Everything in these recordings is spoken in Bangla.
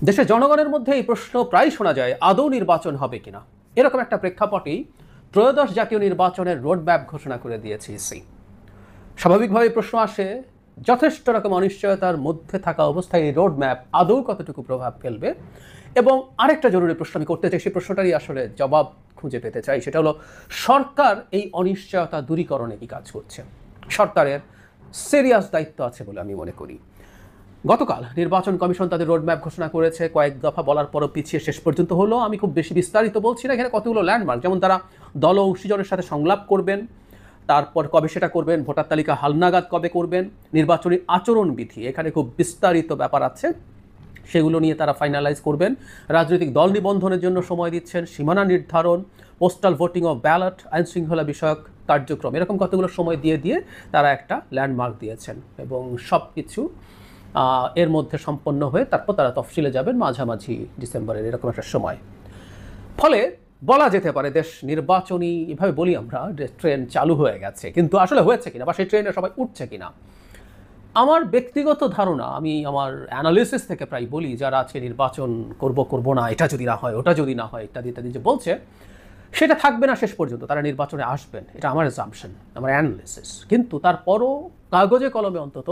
দেশের জনগণের মধ্যে এই প্রশ্ন প্রায় শোনা যায়, আদৌ নির্বাচন হবে কিনা। এরকম একটা প্রেক্ষাপটেই ত্রয়োদশ জাতীয় নির্বাচনের রোডম্যাপ ঘোষণা করে দিয়েছে ইসি। স্বাভাবিকভাবে প্রশ্ন আসে, যথেষ্ট রকম অনিশ্চয়তার মধ্যে থাকা অবস্থায় এই রোডম্যাপ আদৌ কতটুকু প্রভাব ফেলবে। এবং আরেকটা জরুরি প্রশ্ন আমি করতে চাই, সেই প্রশ্নটারই আসলে জবাব খুঁজে পেতে চাই, সেটা হলো সরকার এই অনিশ্চয়তা দূরীকরণে কি কাজ করছে। সরকারের সিরিয়াস দায়িত্ব আছে বলে আমি মনে করি। গতকাল নির্বাচন কমিশন তাদের রোডম্যাপ ঘোষণা করেছে, কয়েক দফা বলার পরও পিছিয়ে শেষ পর্যন্ত হলো। আমি খুব বেশি বিস্তারিত বলছি না, এখানে কতগুলো ল্যান্ডমার্ক, যেমন তারা দল ও অংশীজনের সাথে সংলাপ করবেন, তারপর কবে সেটা করবেন, ভোটার তালিকা হালনাগাদ কবে করবেন, নির্বাচনী আচরণবিধি, এখানে খুব বিস্তারিত ব্যাপার আছে, সেগুলো নিয়ে তারা ফাইনালাইজ করবেন। রাজনৈতিক দল নিবন্ধনের জন্য সময় দিচ্ছেন, সীমানা নির্ধারণ, পোস্টাল ভোটিং ও ব্যালট, আইন শৃঙ্খলা বিষয়ক কার্যক্রম, এরকম কতগুলো সময় দিয়ে দিয়ে তারা একটা ল্যান্ডমার্ক দিয়েছেন। এবং সব কিছু এর মধ্যে সম্পন্ন হয়ে তারপর তারা তফসিলে যাবেন মাঝামাঝি ডিসেম্বরের এরকম একটা সময়। ফলে বলা যেতে পারে দেশ নির্বাচনী, এভাবে বলি আমরা, ট্রেন চালু হয়ে গেছে, কিন্তু আসলে হয়েছে কিনা বা সেই ট্রেনে সবাই উঠছে কিনা, আমার ব্যক্তিগত ধারণা, আমি আমার অ্যানালিসিস থেকে প্রায় বলি, যারা আছে নির্বাচন করব না, এটা যদি না হয়, ওটা যদি না হয়, ইত্যাদি ইত্যাদি যে বলছে, সেটা থাকবে না শেষ পর্যন্ত, তারা নির্বাচনে আসবেন, এটা আমার অ্যাজাম্পশন, আমার অ্যানালিসিস। কিন্তু তারপরও কাগজে কলমে অন্তত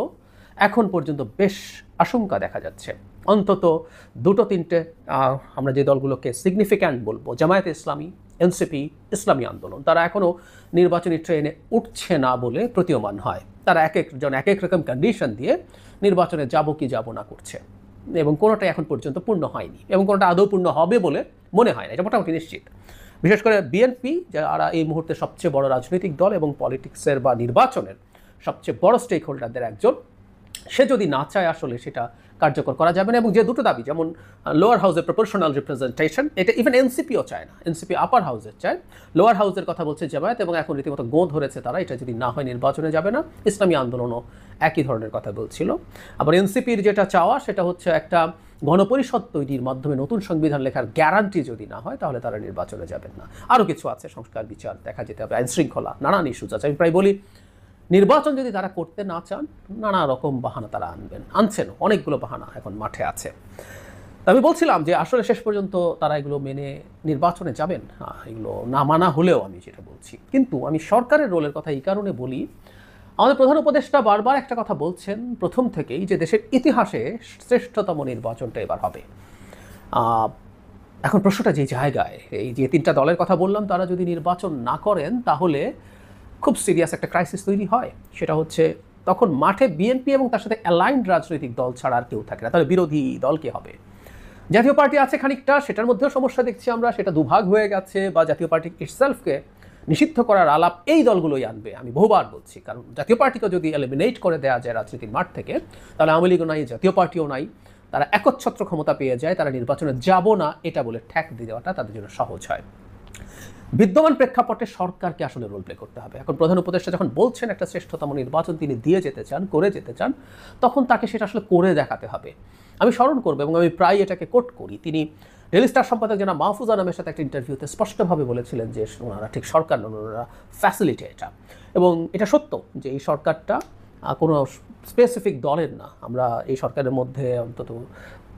এখন পর্যন্ত বেশ আশঙ্কা দেখা যাচ্ছে। অন্তত দুটো তিনটে আমরা যে দলগুলোকে সিগনিফিক্যান্ট বলবো, জামায়াতে ইসলামী, এনসিপি, ইসলামী আন্দোলন, তারা এখনও নির্বাচনী ট্রেনে উঠছে না বলে প্রতীয়মান হয়। তারা এক একজন এক এক রকম কন্ডিশন দিয়ে নির্বাচনে যাব কি যাব না করছে, এবং কোনোটাই এখন পর্যন্ত পূর্ণ হয়নি, এবং কোনোটা আদৌ পূর্ণ হবে বলে মনে হয় না, এটা মোটামুটি নিশ্চিত। বিশেষ করে বিএনপি, যারা এই মুহূর্তে সবচেয়ে বড় রাজনৈতিক দল এবং পলিটিক্সের বা নির্বাচনের সবচেয়ে বড় স্টেক হোল্ডারদের একজন, সে যদি না চায় আসলে সেটা কার্যকর করা যাবে না। এবং যে দুটো দাবি, যেমন লোয়ার হাউসের প্রপোর্শনাল রিপ্রেজেন্টেশন, এটা ইভেন এনসিপিও চায় না, এনসিপি আপার হাউসের চায়, লোয়ার হাউসের কথা বলছে জামায়াত, এবং এখন রীতিমতো গোঁ ধরেছে তারা, এটা যদি না হয় নির্বাচনে যাবে না। ইসলামী আন্দোলনও একই ধরনের কথা বলছিল। আবার এনসিপির যেটা চাওয়া, সেটা হচ্ছে একটা গণপরিষদ তৈরির মাধ্যমে নতুন সংবিধান লেখার গ্যারান্টি যদি না হয়, তাহলে তারা নির্বাচনে যাবেন না। আরও কিছু আছে, সংস্কার, বিচার, দেখা যেতে হবে, আইন শৃঙ্খলা, নানান ইস্যুজ আছে। আমি প্রায় বলি, নির্বাচন যদি তারা করতে না চান, নানা রকম বাহানা তারা আনছেন, অনেকগুলো বাহানা এখন মাঠে আছে। আমি বলছিলাম যে আসলে শেষ পর্যন্ত তারা এগুলো মেনে নির্বাচনে যাবেন, এগুলো না মানা হলেও আমি যেটা বলছি। কিন্তু আমি সরকারের রোলের কথা এই কারণে বলি, আমাদের প্রধান উপদেষ্টা বারবার একটা কথা বলছেন প্রথম থেকেই, যে দেশের ইতিহাসে শ্রেষ্ঠতম নির্বাচনটা এবার হবে। এখন প্রশ্নটা যে জায়গায়, এই যে তিনটা দলের কথা বললাম, তারা যদি নির্বাচন না করেন, তাহলে খুব সিরিয়াস একটা ক্রাইসিস তৈরি হয়। সেটা হচ্ছে তখন মাঠে বিএনপি এবং তার সাথে অ্যালাইন্ড রাজনৈতিক দল ছাড়া আর কেউ থাকে না, তাহলে বিরোধী দল কে হবে? জাতীয় পার্টি আছে খানিকটা, সেটার মধ্যেও সমস্যা দেখছি আমরা, সেটা দুভাগ হয়ে গেছে, বা জাতীয় পার্টি ইটসেলফকে নিষিদ্ধ করার আলাপ এই দলগুলোই আনবে, আমি বহুবার বলছি। কারণ জাতীয় পার্টিকে যদি এলিমিনেট করে দেওয়া যায় রাজনীতির মাঠ থেকে, তাহলে আওয়ামী লীগও নাই, জাতীয় পার্টিও নাই, তারা একচ্ছত্র ক্ষমতা পেয়ে যায়, তারা নির্বাচনে যাব না এটা বলে ঠ্যাক দিয়ে দেওয়াটা তাদের জন্য সহজ হয়। বিদ্যমান প্রেক্ষাপটে সরকারকে আসলে রোল প্লে করতে হবে। এখন প্রধান উপদেষ্টা যখন বলছেন একটা শ্রেষ্ঠতম নির্বাচন তিনি দিয়ে যেতে চান, করে যেতে চান, তখন তাকে সেটা আসলে করে দেখাতে হবে। আমি স্মরণ করবো, এবং আমি প্রায় এটাকে কোট করি, তিনি ডেইলি স্টার সম্পাদক জানা মাহফুজা নামের সাথে একটা ইন্টারভিউতে স্পষ্টভাবে বলেছিলেন যে ওনারা ঠিক সরকার নন, ওনারা ফ্যাসিলিটেটর। এবং এটা সত্য যে এই সরকারটা কোনো স্পেসিফিক দলের না। আমরা এই সরকারের মধ্যে অন্তত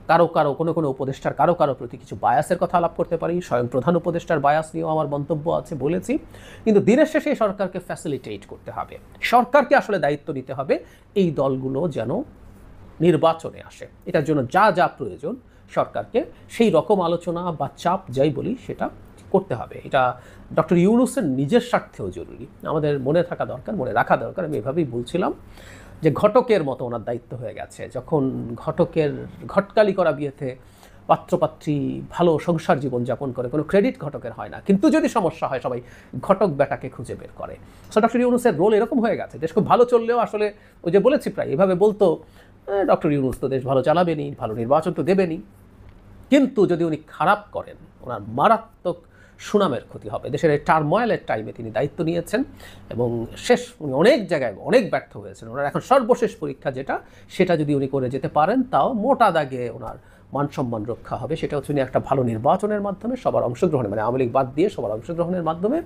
কারো কোনো উপদেষ্টার কারো প্রতি কিছু বায়াসের কথা আলাপ করতে পারি, স্বয়ং প্রধান উপদেষ্টার বায়াস নিয়েও আমার মন্তব্য আছে, বলেছি। কিন্তু দিনের শেষে এই সরকারকে ফ্যাসিলিটেট করতে হবে, সরকারকে আসলে দায়িত্ব নিতে হবে এই দলগুলো যেন নির্বাচনে আসে। এটার জন্য যা যা প্রয়োজন সরকারকে সেই রকম আলোচনা বা চাপ যাই বলি সেটা করতে হবে। এটা ডক্টর ইউনূসের নিজের স্বার্থেও জরুরি, আমাদের মনে থাকা দরকার, মনে রাখা দরকার। আমি এভাবেই বলছিলাম যে ঘটকের মতো ওনার দায়িত্ব হয়ে গেছে। যখন ঘটকের ঘটকালি করা বিয়েতে পাত্রপাত্রী ভালো সংসার জীবন যাপন করে, কোনো ক্রেডিট ঘটকের হয় না, কিন্তু যদি সমস্যা হয় সবাই ঘটক বেটাকে খুঁজে বের করে। সো ডক্টর ইউনূসের রোল এরকম হয়ে গেছে। দেশ খুব ভালো চললেও আসলে ওই যে বলেছি প্রায় এভাবে বলতো, ডক্টর ইউনূস তো দেশ ভালো চালাবেনি, ভালো নির্বাচন তো দেবেনি, কিন্তু যদি উনি খারাপ করেন, ওনার মারাত্মক সুনামের ক্ষতি হবে। দেশের এই টার্ময়েলের টাইমে তিনি দায়িত্ব নিয়েছেন, এবং উনি অনেক জায়গায় অনেক ব্যর্থ হয়েছেন। ওনার এখন সর্বশেষ পরীক্ষা যেটা, সেটা যদি উনি করে যেতে পারেন, তাও মোটা দাগে ওনার মানসম্মান রক্ষা হবে, সেটা হচ্ছে উনি একটা ভালো নির্বাচনের মাধ্যমে সবার অংশগ্রহণে, মানে আওয়ামী লীগ বাদ দিয়ে সবার অংশগ্রহণের মাধ্যমে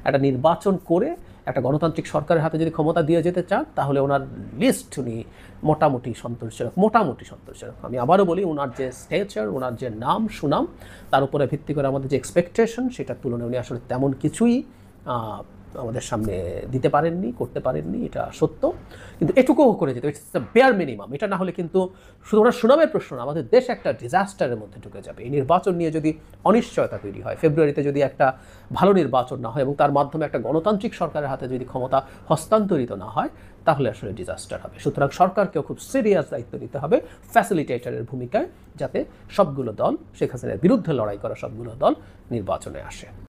একটা নির্বাচন করে একটা গণতান্ত্রিক সরকারের হাতে যদি ক্ষমতা দিয়ে যেতে চান, তাহলে ওনার লিস্ট উনি মোটামুটি সন্তোষজনক। আমি আবারও বলি, ওনার যে স্টেচার, ওনার যে নাম সুনাম, তার উপরে ভিত্তি করে আমাদের যে এক্সপেকটেশন, সেটার তুলনায় উনি আসলে তেমন কিছুই আমাদের সামনে দিতে পারেননি, করতে পারেননি, এটা সত্য। কিন্তু এটুকুও করে যেতে, ইটস দ্য বেয়ার মিনিমাম। এটা না হলে কিন্তু শুধু ওনার সুনামের প্রশ্ন না, আমাদের দেশ একটা ডিজাস্টারের মধ্যে ঢুকে যাবে। এই নির্বাচন নিয়ে যদি অনিশ্চয়তা তৈরি হয়, ফেব্রুয়ারিতে যদি একটা ভালো নির্বাচন না হয় এবং তার মাধ্যমে একটা গণতান্ত্রিক সরকারের হাতে যদি ক্ষমতা হস্তান্তরিত না হয়, তাহলে আসলে ডিজাস্টার হবে। সুতরাং সরকারকেও খুব সিরিয়াস দায়িত্ব নিতে হবে ফ্যাসিলিটেটরের ভূমিকায়, যাতে সবগুলো দল, শেখ হাসিনার বিরুদ্ধে লড়াই করা সবগুলো দল নির্বাচনে আসে।